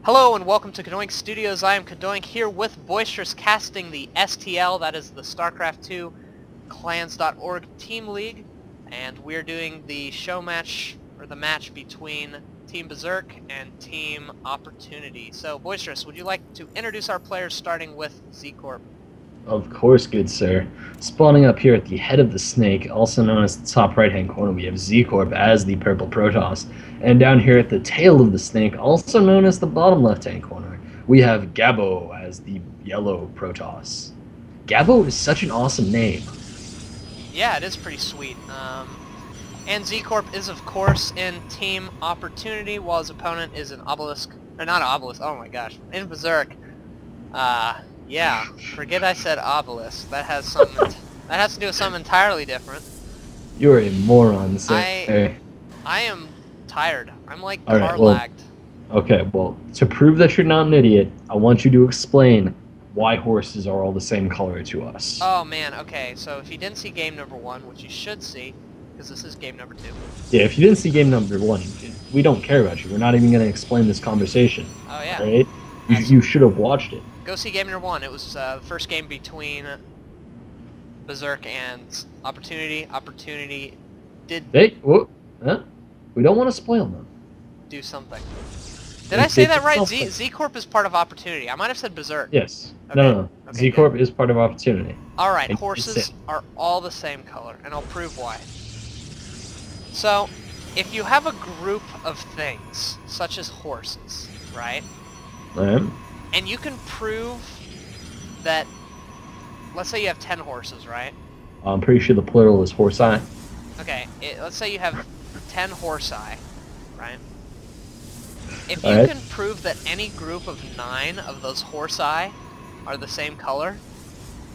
Hello and welcome to Cadoink Studios. I am Cadoink here with Boisterous casting the STL, that is the StarCraft 2 Clans.org Team League, and we're doing the show match, or the match between Team Berserk and Team Opportunity. So Boisterous, would you like to introduce our players starting with Z-Corp? Of course, good sir. Spawning up here at the head of the snake, also known as the top right-hand corner, we have Z-Corp as the purple Protoss. And down here at the tail of the snake, also known as the bottom left-hand corner, we have Gabo as the yellow Protoss. Gabo is such an awesome name. Yeah, it is pretty sweet. And Z-Corp is, of course, in Team Opportunity, while his opponent is an Obelisk, or not Obelisk, oh my gosh, in Berserk. Yeah, forget I said Obelisk. That has some, that has to do with something entirely different. You're a moron, sir. I am tired. I'm like All car right, well, lagged. Okay, well, to prove that you're not an idiot, I want you to explain why horses are all the same color to us. Oh man, okay, so if you didn't see game number 1, which you should see, because this is game number 2. Yeah, if you didn't see game number 1, we don't care about you. We're not even going to explain this conversation. Oh yeah. Right? You should have watched it. Go see game number 1. It was the first game between Berserk and Opportunity. Opportunity did Hey, whoa, huh? We don't want to spoil them. do something. Did I say that right? Z-Corp is part of Opportunity. I might have said Berserk. Yes. Okay. No. Okay, Z-Corp is part of Opportunity. Alright, And horses are all the same color, and I'll prove why. So, if you have a group of things, such as horses, right? Alright. And you can prove that, let's say you have 10 horses, right? I'm pretty sure the plural is horse-eye. Okay, let's say you have 10 horse-eye, right? If you Alright. can prove that any group of 9 of those horse-eye are the same color,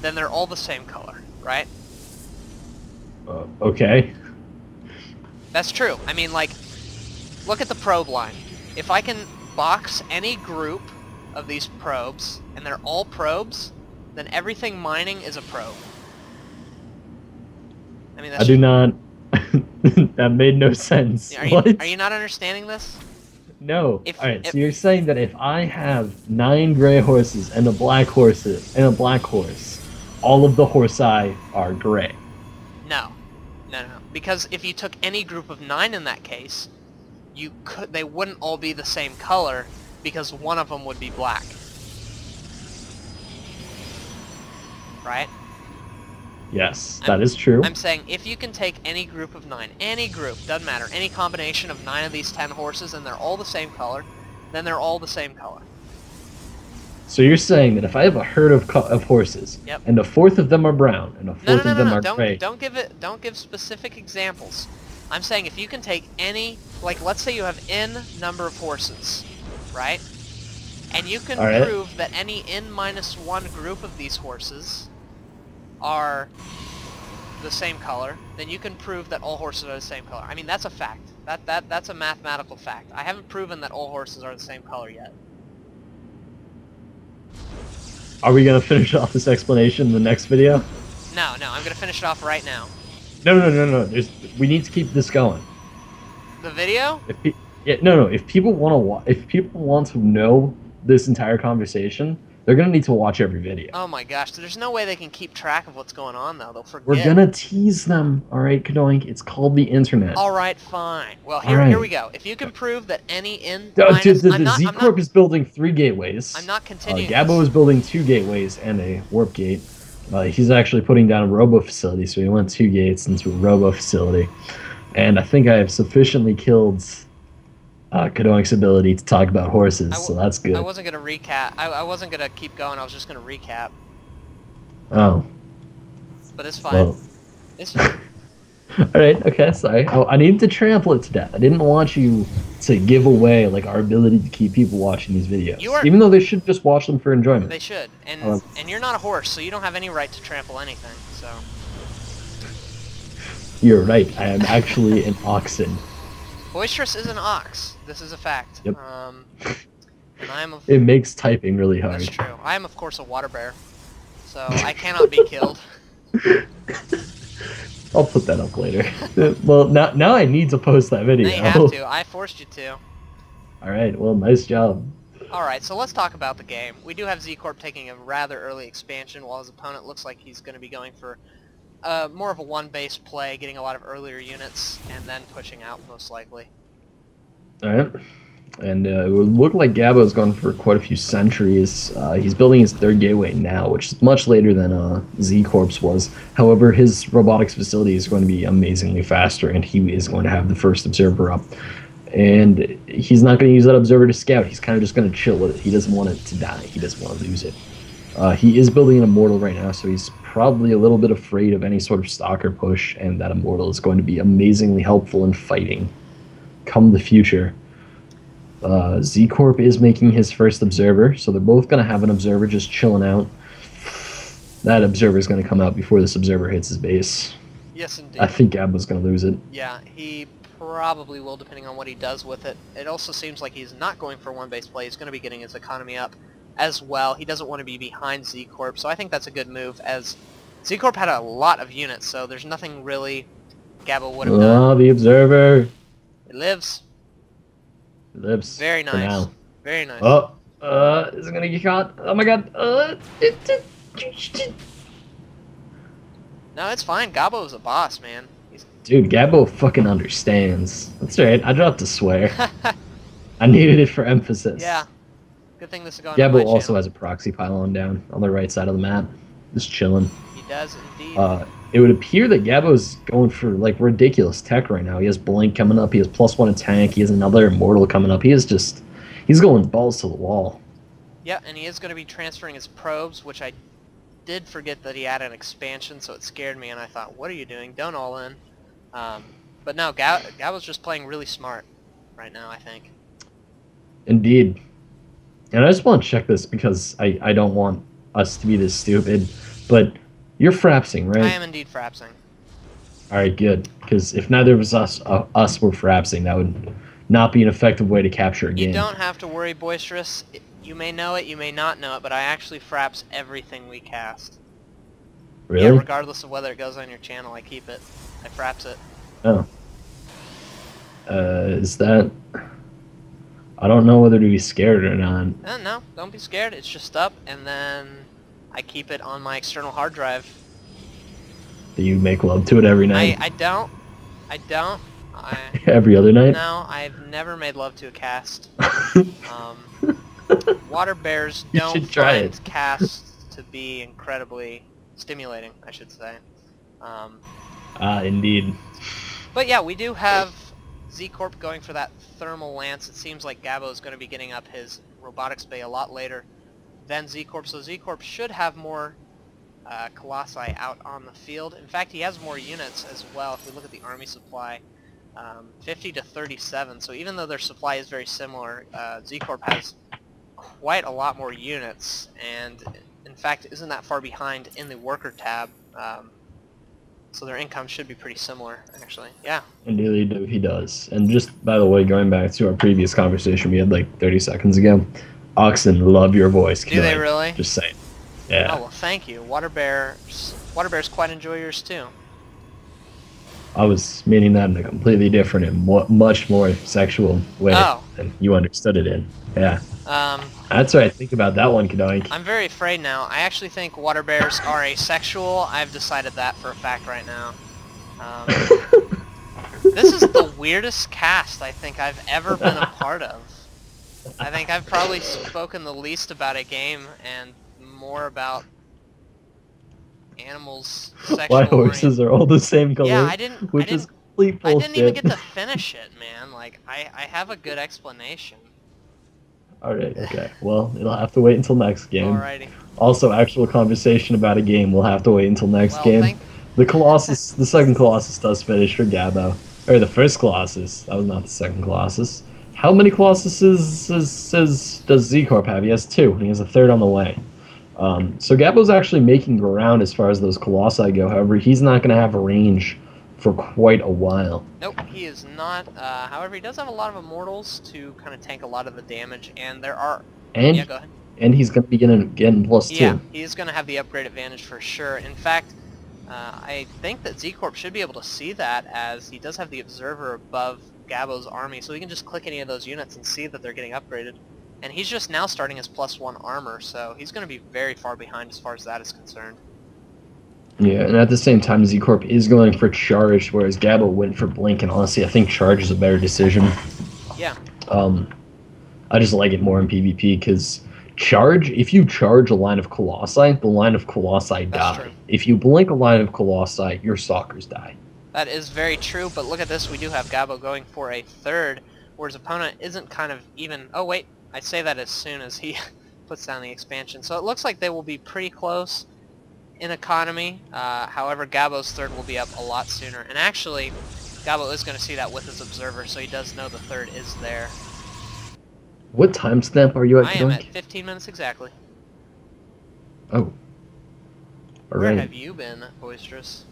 then they're all the same color, right? Okay. That's true. I mean, like, look at the probe line. If I can box any group of these probes, and they're all probes, then everything mining is a probe. I mean, that's I do not... That made no sense. Are you not understanding this? No. Alright, so you're saying that if I have 9 gray horses and a black horse, all of the horse-eye are gray. No. Because if you took any group of 9 in that case, they wouldn't all be the same color, because one of them would be black. Right? Yes, that is true. I'm saying if you can take any group of 9, any group, doesn't matter, any combination of 9 of these 10 horses and they're all the same color, then they're all the same color. So you're saying that if I have a herd of horses, Yep. and a fourth of them are brown, and a fourth of them are gray... Don't give specific examples. I'm saying if you can take any, like let's say you have n number of horses, right? And you can prove that any n-1 group of these horses are the same color, then you can prove that all horses are the same color. I mean, that's a fact. That's a mathematical fact. I haven't proven that all horses are the same color yet. Are we going to finish off this explanation in the next video? No, I'm going to finish it off right now. No. We need to keep this going. The video? If people want to know this entire conversation, they're going to need to watch every video. Oh my gosh, there's no way they can keep track of what's going on, though. They'll forget. We're going to tease them, alright, Cadoink? It's called the internet. Alright, fine. Well, here we go. If you can prove that any Z-Corp is building 3 gateways. I'm not continuing Gabo is building 2 gateways and a warp gate. He's actually putting down a robo facility, so he went 2 gates into a robo facility. And I think I have sufficiently killed Cadounk's ability to talk about horses, so that's good. I wasn't going to recap. I wasn't going to keep going. I was just going to recap. Oh. But it's fine. Well. It's fine. Alright, okay, sorry. I needed to trample it to death. I didn't want you to give away like our ability to keep people watching these videos. Even though they should just watch them for enjoyment. They should. And you're not a horse, so you don't have any right to trample anything, so... You're right. I am actually an oxen. Boisterous is an ox. This is a fact. Yep. And I am it makes typing really hard. That's true. I am, of course, a water bear, so I cannot be killed. I'll put that up later. Well, now I need to post that video. Now you have to. I forced you to. All right, well, nice job. Alright, so let's talk about the game. We do have Z-Corp taking a rather early expansion, while his opponent looks like he's going to be going for more of a one-base play, getting a lot of earlier units, and then pushing out, most likely. All right. And it would look like Gabo's gone for quite a few centuries. He's building his third gateway now, which is much later than Z-Corp's was. However, his robotics facility is going to be amazingly faster, and he is going to have the first observer up. And he's not going to use that observer to scout. He's kind of just going to chill with it. He doesn't want it to die. He doesn't want to lose it. He is building an immortal right now, so he's probably a little bit afraid of any sort of stalker push, and that immortal is going to be amazingly helpful in fighting come the future. Z-Corp is making his first observer, so they're both going to have an observer just chilling out. That observer is going to come out before this observer hits his base. Yes, indeed. I think Gabo's going to lose it. Yeah, he probably will, depending on what he does with it. It also seems like he's not going for one-base play. He's going to be getting his economy up as well. He doesn't want to be behind Z-Corp, so I think that's a good move, as Z-Corp had a lot of units, so there's nothing really Gabo would have done. Oh, the observer. It lives. It lives. Very for nice. now. Very nice. Oh, is it going to get caught? Oh my god. No, it's fine. Gabo's a boss, man. Dude, Gabo fucking understands. That's right. I dropped a swear. I needed it for emphasis. Yeah. Good thing this is going Gabo on my also channel. has a proxy pylon down on the right side of the map. Just chilling. He does indeed. It would appear that Gabo's going for like ridiculous tech right now. He has Blink coming up. He has +1 in tank. He has another Immortal coming up. He's going balls to the wall. Yeah, and he is going to be transferring his probes, which I did forget that he had an expansion, so it scared me, and I thought, what are you doing? Don't all in. But no, Gabo's just playing really smart right now, I think. Indeed. And I just want to check this because I don't want us to be this stupid, but you're frapsing, right? I am indeed frapsing. All right, good. Because if neither of us were frapsing, that would not be an effective way to capture a game. You don't have to worry, Boisterous. You may know it, you may not know it, but I actually fraps everything we cast. Really? Yeah, regardless of whether it goes on your channel, I keep it. I fraps it. Oh. Is that... I don't know whether to be scared or not. No, don't be scared. It's just up, and then I keep it on my external hard drive. Do you make love to it every night? I don't. Every other night? No, I've never made love to a cast. Water bears don't find casts to be incredibly stimulating, I should say. Indeed. But yeah, we do have Z-Corp going for that thermal lance. It seems like Gabo is going to be getting up his robotics bay a lot later than Z-Corp, so Z-Corp should have more Colossi out on the field. In fact, he has more units as well. If we look at the army supply, 50 to 37, so even though their supply is very similar, Z-Corp has quite a lot more units, and in fact isn't that far behind in the worker tab. So their income should be pretty similar, actually. Yeah. Indeed, he does. And just, by the way, going back to our previous conversation we had like 30 seconds ago, Oxen love your voice. Do they really? Just saying. Yeah. Oh, well, thank you. Water bears quite enjoy yours, too. I was meaning that in a completely different and much more sexual way than you understood it in. Yeah. That's what I think about that one, Cadoink. I'm very afraid now. I actually think water bears are asexual. I've decided that for a fact right now. This is the weirdest cast I think I've ever been a part of. I think I've probably spoken the least about a game and more about animals' sexual Why horses are all the same color? Yeah, I didn't even get to finish it, man. Like, I have a good explanation. Alright, okay. Well, it'll have to wait until next game. Alrighty. Also, actual conversation about a game will have to wait until next game. The Colossus, the second Colossus does finish for Gabo. Or the first Colossus. That was not the second Colossus. How many Colossuses does Z-Corp have? He has 2, and he has a 3rd on the way. So Gabo's actually making ground as far as those Colossi go. However, he's not going to have a range for quite a while. Nope, he is not. However, he does have a lot of Immortals to kind of tank a lot of the damage, and there are... yeah, go ahead. And he's going to be getting +2. Yeah, he's going to have the upgrade advantage for sure. In fact, I think that Z-Corp should be able to see that, as he does have the Observer above Gabo's army, so we can just click any of those units and see that they're getting upgraded. And he's just now starting his +1 armor, so he's going to be very far behind as far as that is concerned. Yeah, and at the same time, Z-Corp is going for Charge, whereas Gabo went for Blink, and honestly, I think Charge is a better decision. Yeah. I just like it more in PvP, because Charge, if you charge a line of Colossi, the line of Colossi die. True. If you blink a line of Colossi, your Stalkers die. That is very true, but look at this, we do have Gabo going for a third, where his opponent isn't kind of even... Oh wait, I say that as soon as he puts down the expansion. So it looks like they will be pretty close in economy. However, Gabo's third will be up a lot sooner. And actually, Gabo is going to see that with his observer, so he does know the third is there. What timestamp are you at, I am at 15 minutes exactly. Oh. Where have you been, Boisterous?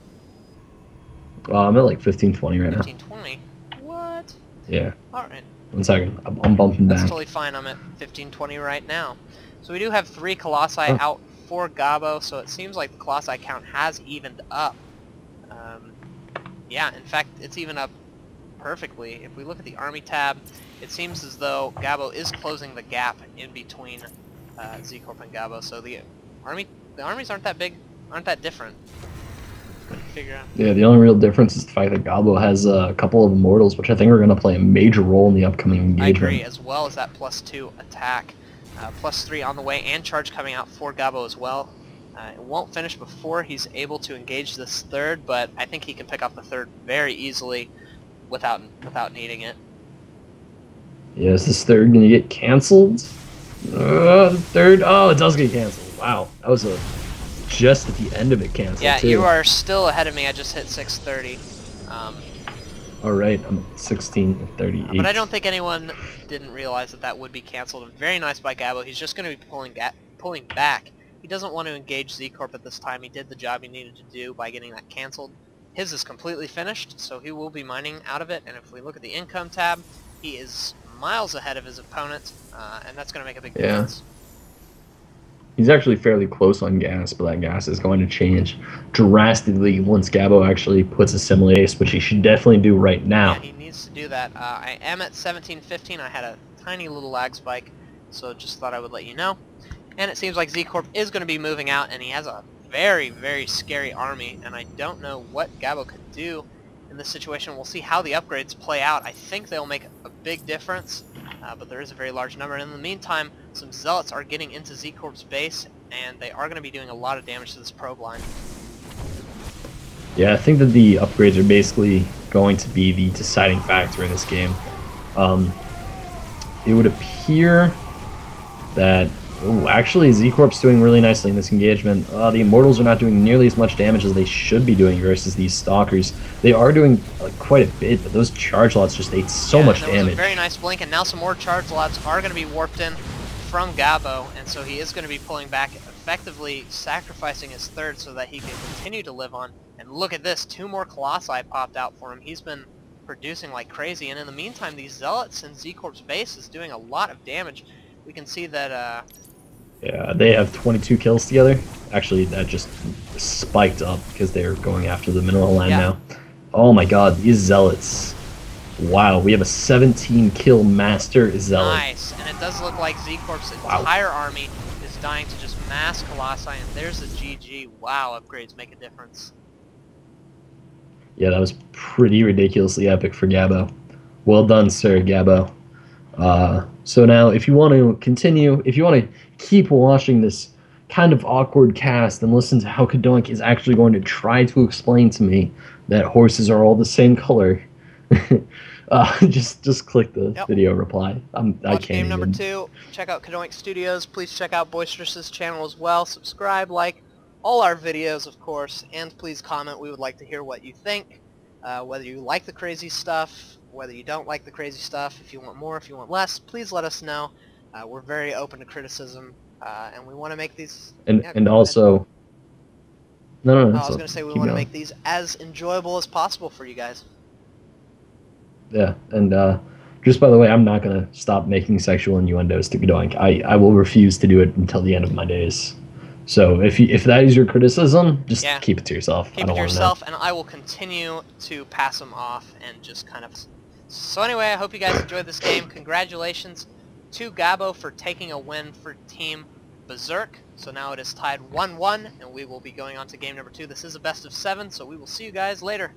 I'm at like 15:20 right now. 15:20? What? Yeah. Alright. 1 second. I'm bumping back. That's totally fine. I'm at 15:20 right now. So we do have 3 Colossi out for Gabo, so it seems like the Colossi count has evened up. Yeah, in fact, it's even up perfectly. If we look at the army tab, it seems as though Gabo is closing the gap in between Z-Corp and Gabo, so the armies aren't that big, aren't that different. Figure out. Yeah, the only real difference is the fact that Gabo has a couple of Immortals, which I think are going to play a major role in the upcoming engagement. I agree, as well as that +2 attack. +3 on the way, and charge coming out for Gabo as well. It won't finish before he's able to engage this third, but I think he can pick up the third very easily without needing it. Yeah, is this third going to get canceled? The third, oh, it does get canceled. Wow, that was just at the end of it canceled. Yeah, too. You are still ahead of me. I just hit 6:30. All right, I'm at 16:38. But I don't think anyone didn't realize that would be canceled. Very nice by Gabo. He's just going to be pulling back. He doesn't want to engage Z-Corp at this time. He did the job he needed to do by getting that canceled. His is completely finished, so he will be mining out of it. And if we look at the income tab, he is miles ahead of his opponent, and that's going to make a big difference. He's actually fairly close on gas, but that gas is going to change drastically once Gabo actually puts a Simulace, which he should definitely do right now. Yeah, he needs to do that. I am at 17:15. I had a tiny little lag spike, so just thought I would let you know. And it seems like Z-Corp is going to be moving out, and he has a very, very scary army, and I don't know what Gabo could do in this situation. We'll see how the upgrades play out. I think they'll make a big difference, but there is a very large number. And in the meantime, some Zealots are getting into Z-Corp's base, and they are going to be doing a lot of damage to this probe line. Yeah, I think that the upgrades are basically going to be the deciding factor in this game. It would appear that... Oh, actually, Z-Corp's doing really nicely in this engagement. The Immortals are not doing nearly as much damage as they should be doing versus these Stalkers. They are doing quite a bit, but those charge lots just ate so much damage. Was a very nice blink, and now some more charge lots are going to be warped in from Gabo, and so he is going to be pulling back, effectively sacrificing his third so that he can continue to live on. And look at this, 2 more Colossi popped out for him. He's been producing like crazy, and in the meantime, these Zealots in Z-Corp's base is doing a lot of damage. We can see that... Yeah, they have 22 kills together. Actually, that just spiked up because they're going after the mineral line now. Oh my god, these Zealots. Wow, we have a 17-kill Master Zealot. Nice, and it does look like Z-Corp's entire army is dying to just mass Colossi, and there's a GG. Wow, upgrades make a difference. Yeah, that was pretty ridiculously epic for Gabo. Well done, sir, Gabo. So now, if you want to continue, if you want to keep watching this kind of awkward cast and listen to how Cadoink is actually going to try to explain to me that horses are all the same color, just click the video reply. Watch game number 2. Check out Cadoink Studios. Please check out Boisterous's channel as well. Subscribe, like all our videos, of course, and please comment. We would like to hear what you think, whether you like the crazy stuff, whether you don't like the crazy stuff, if you want more, if you want less, please let us know. We're very open to criticism, and we want to make these... And also... No, I was going to say we want to make these as enjoyable as possible for you guys. Yeah, and just by the way, I'm not going to stop making sexual innuendos to Cadoink. I will refuse to do it until the end of my days. So if that is your criticism, just keep it to yourself. Keep it to yourself, and I will continue to pass them off and just kind of So anyway, I hope you guys enjoyed this game. Congratulations to Gabo for taking a win for Team Berserk. So now it is tied 1-1, and we will be going on to game number 2. This is a best of 7, so we will see you guys later.